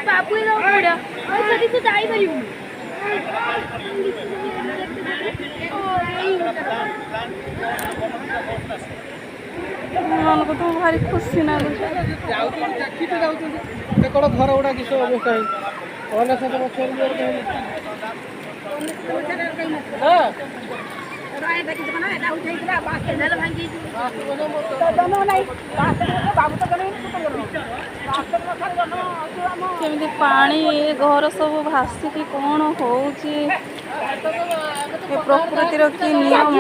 बाबू तू जापर मन को तो भारी खुशी ना कौन घर गुड़ा किस अवस्था केମିତି पानी घर सब भासिकी कौन होଉଛି प्रकृतिर कि नियम।